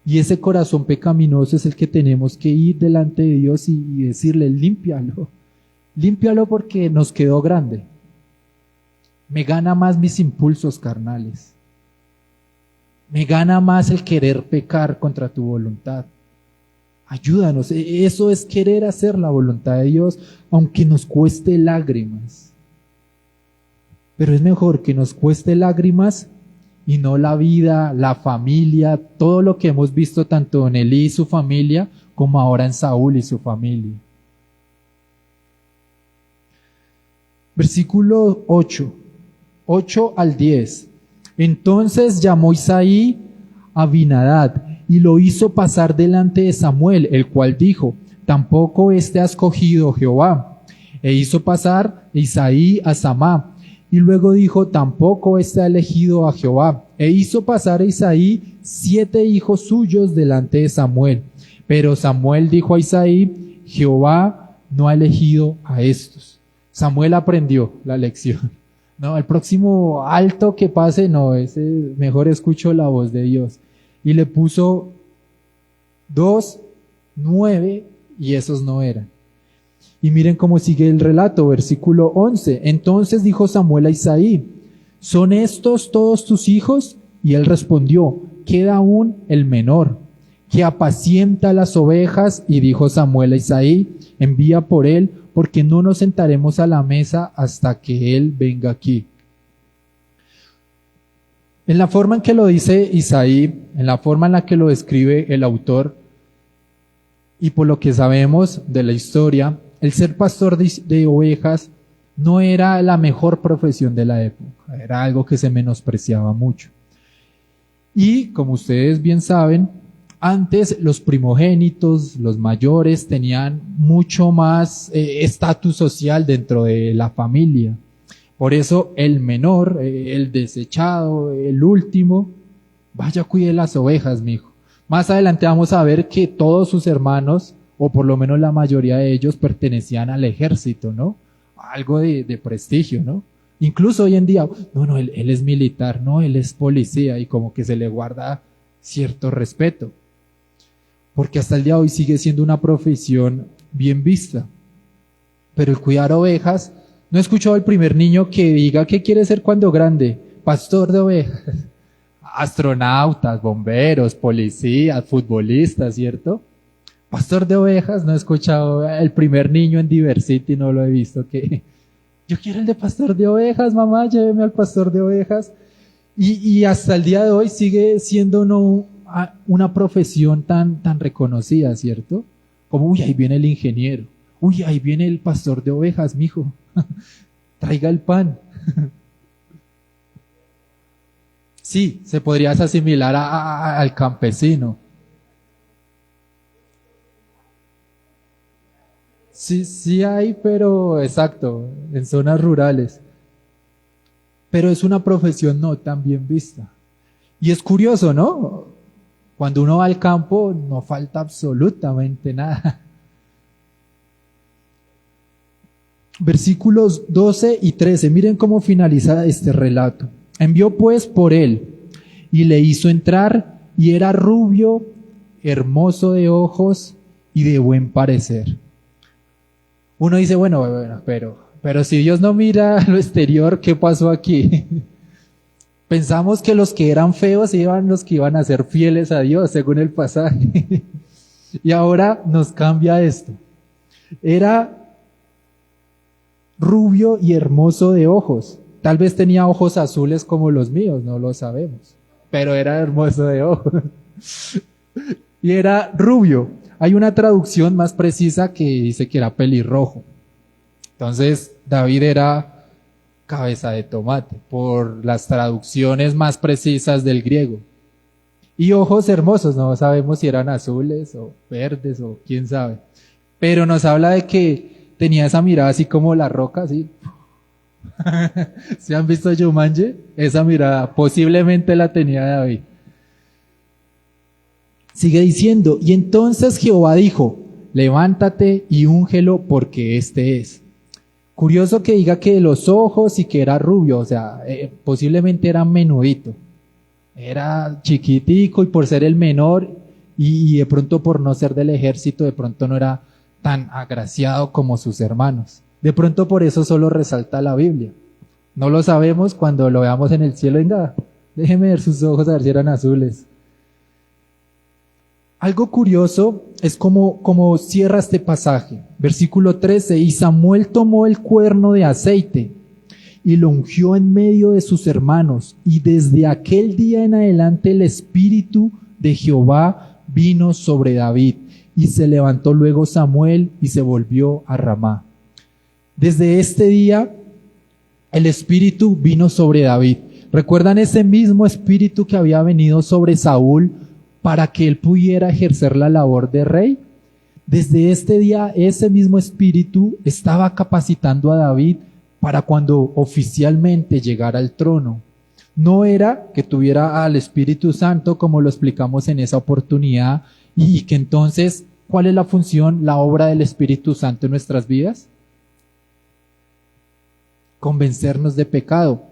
Y ese corazón pecaminoso es el que tenemos que ir delante de Dios y decirle, límpialo. Límpialo porque nos quedó grande. Me gana más mis impulsos carnales. Me gana más el querer pecar contra tu voluntad. Ayúdanos. Eso es querer hacer la voluntad de Dios, aunque nos cueste lágrimas. Pero es mejor que nos cueste lágrimas y no la vida, la familia, todo lo que hemos visto tanto en Elí y su familia, como ahora en Saúl y su familia. Versículo 8 al 10. Entonces llamó Isaí a Abinadab y lo hizo pasar delante de Samuel, el cual dijo, tampoco éste ha escogido Jehová. E hizo pasar Isaí a Samá. Y luego dijo, tampoco éste ha elegido a Jehová. E hizo pasar a Isaí 7 hijos suyos delante de Samuel. Pero Samuel dijo a Isaí, Jehová no ha elegido a estos. Samuel aprendió la lección. No, el próximo alto que pase, no, ese mejor escucho la voz de Dios. Y le puso 2, 9, y esos no eran. Y miren cómo sigue el relato, versículo 11. Entonces dijo Samuel a Isaí, ¿son estos todos tus hijos? Y él respondió, queda aún el menor, que apacienta las ovejas. Y dijo Samuel a Isaí, envía por él, porque no nos sentaremos a la mesa hasta que él venga aquí. En la forma en que lo dice Isaí, en la forma en la que lo describe el autor, y por lo que sabemos de la historia, el ser pastor de ovejas no era la mejor profesión de la época, era algo que se menospreciaba mucho. Y como ustedes bien saben, antes los primogénitos, los mayores, tenían mucho más estatus social dentro de la familia. Por eso el menor, el desechado, el último, vaya, cuide las ovejas, mijo. Más adelante vamos a ver que todos sus hermanos, o por lo menos la mayoría de ellos, pertenecían al ejército, ¿no? Algo de prestigio, ¿no? Incluso hoy en día, no, él es militar, no, él es policía, y como que se le guarda cierto respeto. Porque hasta el día de hoy sigue siendo una profesión bien vista. Pero el cuidar ovejas, no he escuchado al primer niño que diga qué quiere ser cuando grande, pastor de ovejas. Astronautas, bomberos, policías, futbolistas, ¿cierto? Pastor de ovejas, no he escuchado el primer niño en Diversity, no lo he visto, que yo quiero el de pastor de ovejas, mamá, lléveme al pastor de ovejas. Y hasta el día de hoy sigue siendo una profesión tan reconocida, ¿cierto? Como, uy, ahí viene el ingeniero, uy, ahí viene el pastor de ovejas, mijo, traiga el pan. Sí, se podría asimilar al campesino. Sí hay, pero exacto, en zonas rurales. Pero es una profesión no tan bien vista. Y es curioso, ¿no? Cuando uno va al campo no falta absolutamente nada. Versículos 12 y 13, miren cómo finaliza este relato. Envió pues por él, y le hizo entrar, y era rubio, hermoso de ojos y de buen parecer. Uno dice, bueno, pero si Dios no mira lo exterior, ¿qué pasó aquí? Pensamos que los que eran feos iban los que iban a ser fieles a Dios, según el pasaje. Y ahora nos cambia esto. Era rubio y hermoso de ojos. Tal vez tenía ojos azules como los míos, no lo sabemos. Pero era hermoso de ojos. Y era rubio. Hay una traducción más precisa que dice que era pelirrojo. Entonces, David era cabeza de tomate, por las traducciones más precisas del griego. Y ojos hermosos, no sabemos si eran azules o verdes o quién sabe. Pero nos habla de que tenía esa mirada así como la roca, así. ¿Se han visto Jumanji? Esa mirada posiblemente la tenía David. Sigue diciendo, y entonces Jehová dijo, levántate y úngelo porque este es. Curioso que diga que de los ojos y que era rubio, o sea, posiblemente era menudito. Era chiquitico y por ser el menor y de pronto por no ser del ejército, de pronto no era tan agraciado como sus hermanos. De pronto por eso solo resalta la Biblia. No lo sabemos, cuando lo veamos en el cielo, venga, déjeme ver sus ojos a ver si eran azules. Algo curioso es como cierra este pasaje. Versículo 13, y Samuel tomó el cuerno de aceite y lo ungió en medio de sus hermanos, y desde aquel día en adelante el Espíritu de Jehová vino sobre David, y se levantó luego Samuel y se volvió a Ramá. Desde este día el Espíritu vino sobre David. ¿Recuerdan ese mismo Espíritu que había venido sobre Saúl para que él pudiera ejercer la labor de rey? Desde este día ese mismo Espíritu estaba capacitando a David para cuando oficialmente llegara al trono. No era que tuviera al Espíritu Santo como lo explicamos en esa oportunidad, y que entonces, ¿cuál es la función, la obra del Espíritu Santo en nuestras vidas? Convencernos de pecado.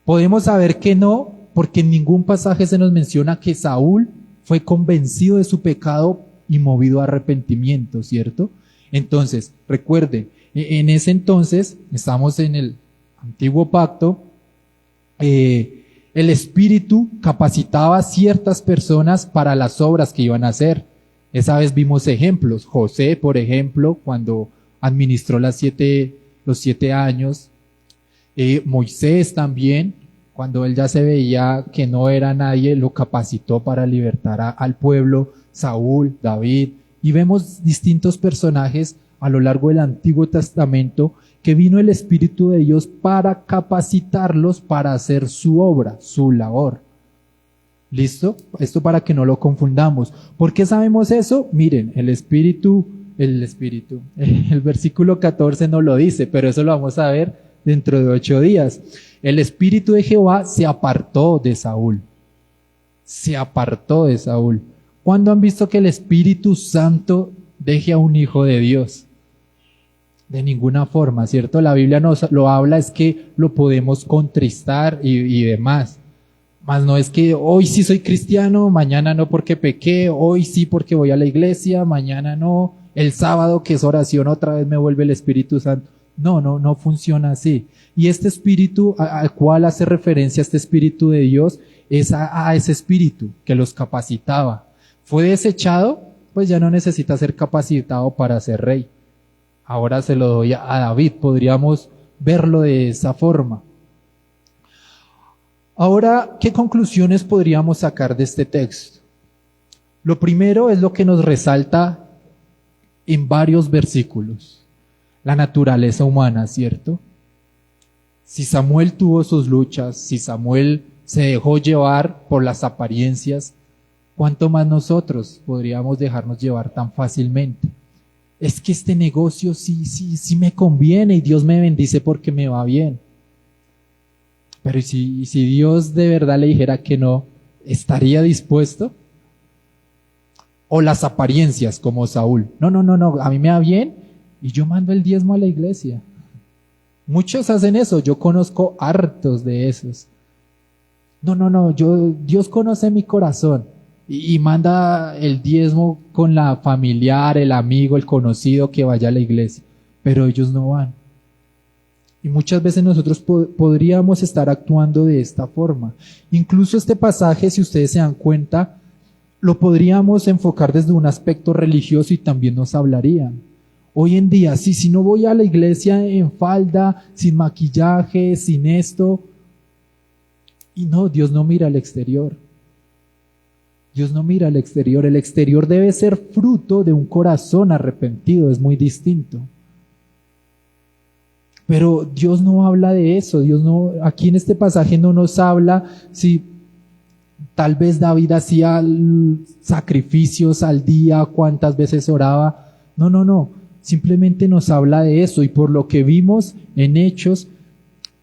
Podemos saber que no, porque en ningún pasaje se nos menciona que Saúl fue convencido de su pecado y movido a arrepentimiento, ¿cierto? Entonces, recuerden, en ese entonces, estamos en el antiguo pacto, el Espíritu capacitaba a ciertas personas para las obras que iban a hacer. Esa vez vimos ejemplos. José, por ejemplo, cuando administró los 7 años. Moisés también, cuando él ya se veía que no era nadie, lo capacitó para libertar al pueblo. Saúl, David, y vemos distintos personajes a lo largo del Antiguo Testamento que vino el Espíritu de Dios para capacitarlos para hacer su obra, su labor. ¿Listo? Esto para que no lo confundamos. ¿Por qué sabemos eso? Miren, el versículo 14 no lo dice, pero eso lo vamos a ver dentro de 8 días. El Espíritu de Jehová se apartó de Saúl. Se apartó de Saúl. ¿Cuándo han visto que el Espíritu Santo deje a un hijo de Dios? De ninguna forma, ¿cierto? La Biblia nos lo habla, es que lo podemos contristar y demás. Mas no es que hoy sí soy cristiano, mañana no porque pequé, hoy sí porque voy a la iglesia, mañana no, el sábado que es oración otra vez me vuelve el Espíritu Santo. No funciona así. Y este Espíritu al cual hace referencia este Espíritu de Dios es a ese Espíritu que los capacitaba. Fue desechado, pues ya no necesita ser capacitado para ser rey. Ahora se lo doy a David, podríamos verlo de esa forma. Ahora, ¿qué conclusiones podríamos sacar de este texto? Lo primero es lo que nos resalta en varios versículos. La naturaleza humana, ¿cierto? Si Samuel tuvo sus luchas, si Samuel se dejó llevar por las apariencias, ¿cuánto más nosotros podríamos dejarnos llevar tan fácilmente? Es que este negocio sí me conviene y Dios me bendice porque me va bien. Pero si Dios de verdad le dijera que no, ¿estaría dispuesto? O las apariencias como Saúl. No, a mí me va bien y yo mando el diezmo a la iglesia. Muchos hacen eso, yo conozco hartos de esos. No, no, no, Dios conoce mi corazón y manda el diezmo con la familiar, el amigo, el conocido que vaya a la iglesia, pero ellos no van. Y muchas veces nosotros podríamos estar actuando de esta forma. Incluso este pasaje, si ustedes se dan cuenta, lo podríamos enfocar desde un aspecto religioso y también nos hablarían. Hoy en día, si no voy a la iglesia en falda, sin maquillaje, sin esto, y no, Dios no mira al exterior. Dios no mira al exterior. El exterior debe ser fruto de un corazón arrepentido, es muy distinto. Pero Dios no habla de eso. Dios no, aquí en este pasaje no nos habla si tal vez David hacía sacrificios al día, cuántas veces oraba. No, no, no. Simplemente nos habla de eso. Y por lo que vimos en Hechos,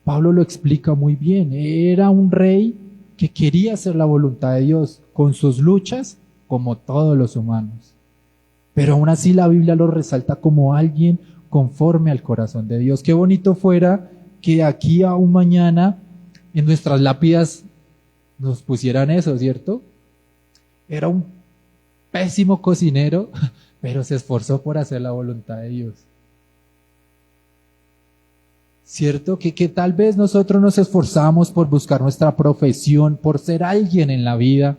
Pablo lo explica muy bien. Era un rey que quería hacer la voluntad de Dios con sus luchas, como todos los humanos. Pero aún así la Biblia lo resalta como alguien conforme al corazón de Dios. Qué bonito fuera que de aquí a un mañana en nuestras lápidas nos pusieran eso, ¿cierto? Era un pésimo cocinero, pero se esforzó por hacer la voluntad de Dios. ¿Cierto? Que tal vez nosotros nos esforzamos por buscar nuestra profesión, por ser alguien en la vida.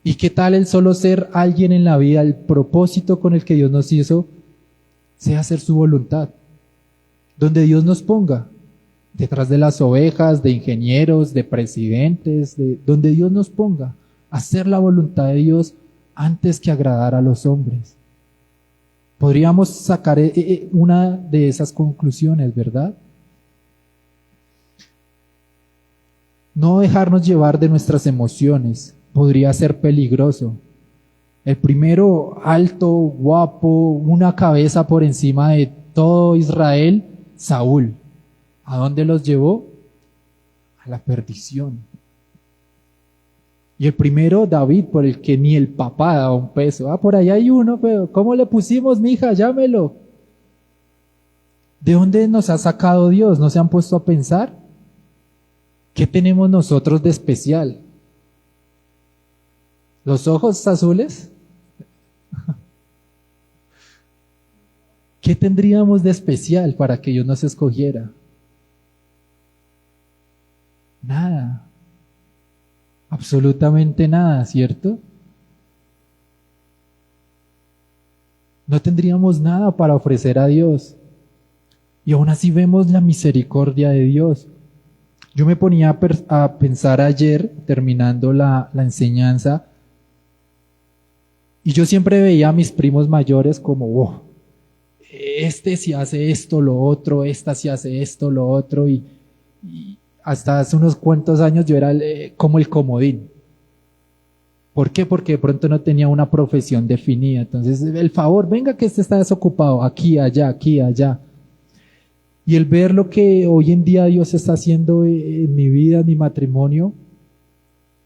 ¿Y qué tal el solo ser alguien en la vida, el propósito con el que Dios nos hizo, sea hacer su voluntad? Donde Dios nos ponga, detrás de las ovejas, de ingenieros, de presidentes, donde Dios nos ponga, hacer la voluntad de Dios antes que agradar a los hombres. Podríamos sacar una de esas conclusiones, ¿verdad? No dejarnos llevar de nuestras emociones podría ser peligroso. El primero, alto, guapo, una cabeza por encima de todo Israel, Saúl. ¿A dónde los llevó? A la perdición. Y el primero, David, por el que ni el papá daba un peso. Por allá hay uno, pero ¿cómo le pusimos, mija? Llámelo. ¿De dónde nos ha sacado Dios? ¿No se han puesto a pensar? ¿Qué tenemos nosotros de especial? ¿Los ojos azules? ¿Qué tendríamos de especial para que Dios nos escogiera? Nada. Absolutamente nada, ¿cierto? No tendríamos nada para ofrecer a Dios. Y aún así vemos la misericordia de Dios. Yo me ponía a pensar ayer, terminando la enseñanza, y yo siempre veía a mis primos mayores como, wow, este sí hace esto, lo otro, esta sí hace esto, lo otro, y hasta hace unos cuantos años yo era como el comodín. ¿Por qué? Porque de pronto no tenía una profesión definida. Entonces, el favor, venga que este está desocupado, aquí, allá, aquí, allá. Y el ver lo que hoy en día Dios está haciendo en mi vida, en mi matrimonio,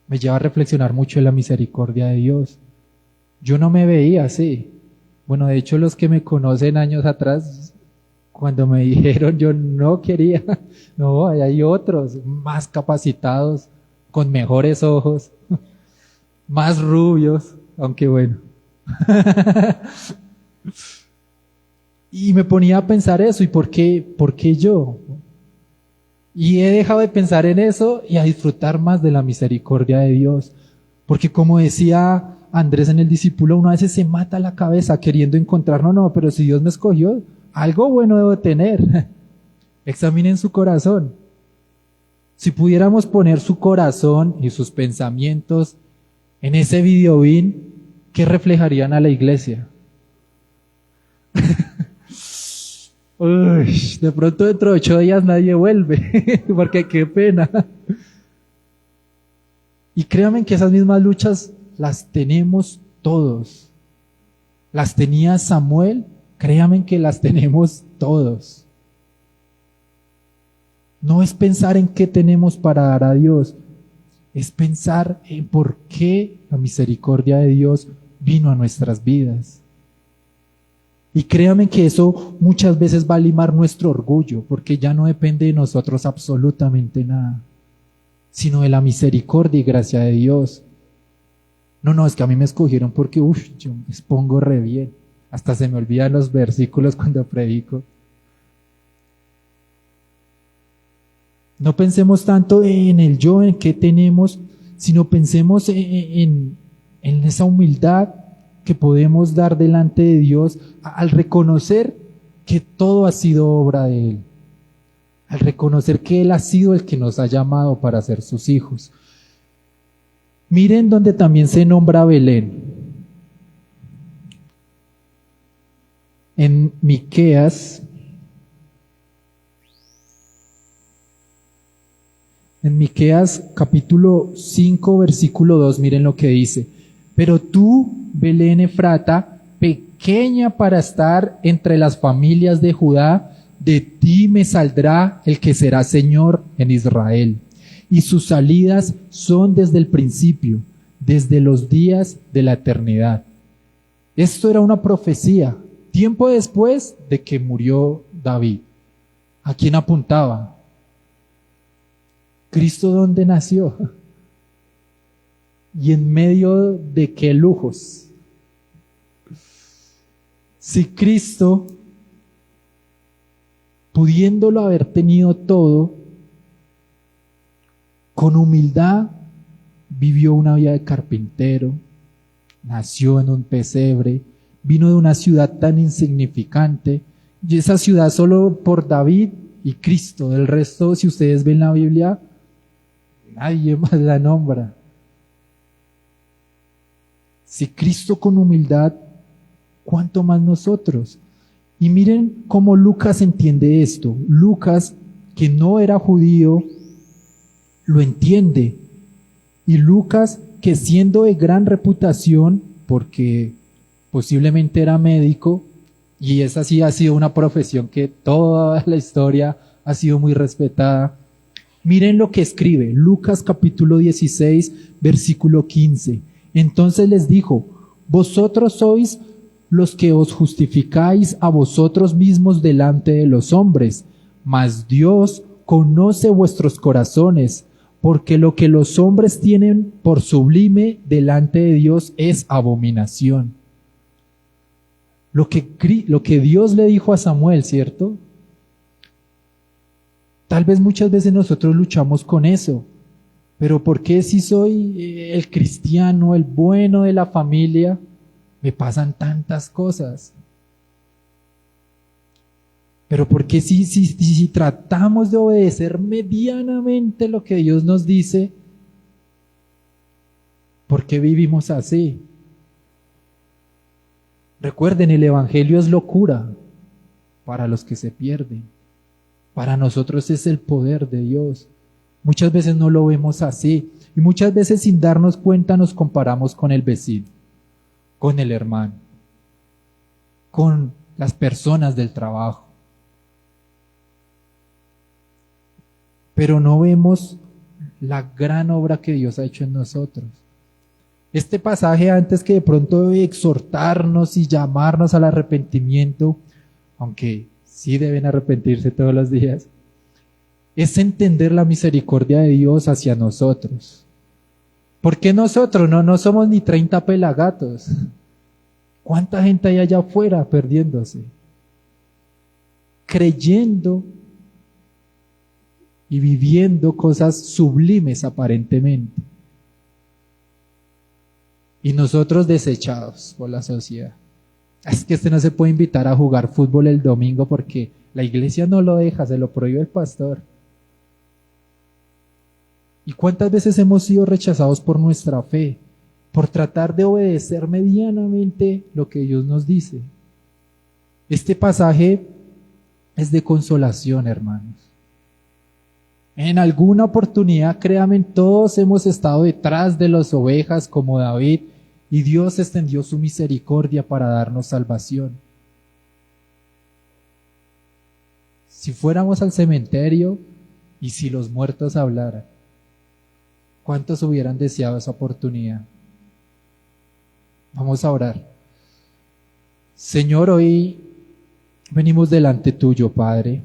me lleva a reflexionar mucho en la misericordia de Dios. Yo no me veía así. Bueno, de hecho, los que me conocen años atrás, cuando me dijeron, yo no quería, no, hay otros más capacitados, con mejores ojos, más rubios, aunque bueno. Y me ponía a pensar eso, ¿y por qué yo? Y he dejado de pensar en eso y a disfrutar más de la misericordia de Dios. Porque como decía Andrés en el discípulo, uno a veces se mata la cabeza queriendo encontrar, no, pero si Dios me escogió, algo bueno debo tener. Examinen su corazón. Si pudiéramos poner su corazón y sus pensamientos en ese videobeam, ¿qué reflejarían a la iglesia? Uy, de pronto dentro de 8 días nadie vuelve, porque qué pena. Y créanme que esas mismas luchas las tenemos todos. Las tenía Samuel, créanme que las tenemos todos. No es pensar en qué tenemos para dar a Dios, es pensar en por qué la misericordia de Dios vino a nuestras vidas. Y créanme que eso muchas veces va a limar nuestro orgullo, porque ya no depende de nosotros absolutamente nada. sino de la misericordia y gracia de Dios. No, es que a mí me escogieron porque, yo me expongo re bien. Hasta se me olvidan los versículos cuando predico. No pensemos tanto en el yo, en qué tenemos, sino pensemos en esa humildad que podemos dar delante de Dios al reconocer que todo ha sido obra de Él, al reconocer que Él ha sido el que nos ha llamado para ser sus hijos. Miren donde también se nombra Belén. En Miqueas, capítulo 5, versículo 2, miren lo que dice. Pero tú, Belén Efrata, pequeña para estar entre las familias de Judá, de ti me saldrá el que será Señor en Israel. Y sus salidas son desde el principio, desde los días de la eternidad. Esto era una profecía, tiempo después de que murió David. ¿A quién apuntaba? ¿Cristo dónde nació? ¿Y en medio de qué lujos? Si Cristo, pudiéndolo haber tenido todo, con humildad vivió una vida de carpintero, nació en un pesebre, vino de una ciudad tan insignificante, y esa ciudad solo por David y Cristo. Del resto, si ustedes ven la Biblia, nadie más la nombra. Si Cristo con humildad, ¿cuánto más nosotros? Y miren cómo Lucas entiende esto. Lucas, que no era judío, lo entiende. Y Lucas, que siendo de gran reputación, porque posiblemente era médico, y esa sí ha sido una profesión que toda la historia ha sido muy respetada. Miren lo que escribe Lucas capítulo 16, versículo 15. Entonces les dijo: vosotros sois los que os justificáis a vosotros mismos delante de los hombres, mas Dios conoce vuestros corazones, porque lo que los hombres tienen por sublime delante de Dios es abominación. Lo que Dios le dijo a Samuel, ¿cierto? Tal vez muchas veces nosotros luchamos con eso, pero ¿por qué si soy el cristiano, el bueno de la familia, me pasan tantas cosas? Pero ¿por qué si tratamos de obedecer medianamente lo que Dios nos dice, por qué vivimos así? Recuerden, el Evangelio es locura para los que se pierden. Para nosotros es el poder de Dios. Muchas veces no lo vemos así. Y muchas veces sin darnos cuenta nos comparamos con el vecino, con el hermano, con las personas del trabajo. Pero no vemos la gran obra que Dios ha hecho en nosotros. Este pasaje, antes que de pronto exhortarnos y llamarnos al arrepentimiento, aunque sí deben arrepentirse todos los días, es entender la misericordia de Dios hacia nosotros. ¿Por qué nosotros? No somos ni 30 pelagatos. ¿Cuánta gente hay allá afuera perdiéndose? Creyendo y viviendo cosas sublimes aparentemente. Y nosotros desechados por la sociedad. Es que no se puede invitar a jugar fútbol el domingo porque la iglesia no lo deja, se lo prohíbe el pastor. ¿Y cuántas veces hemos sido rechazados por nuestra fe, por tratar de obedecer medianamente lo que Dios nos dice? Este pasaje es de consolación, hermanos. En alguna oportunidad, créanme, todos hemos estado detrás de las ovejas como David, y Dios extendió su misericordia para darnos salvación. Si fuéramos al cementerio y si los muertos hablaran, ¿cuántos hubieran deseado esa oportunidad? Vamos a orar. Señor, hoy venimos delante tuyo, Padre.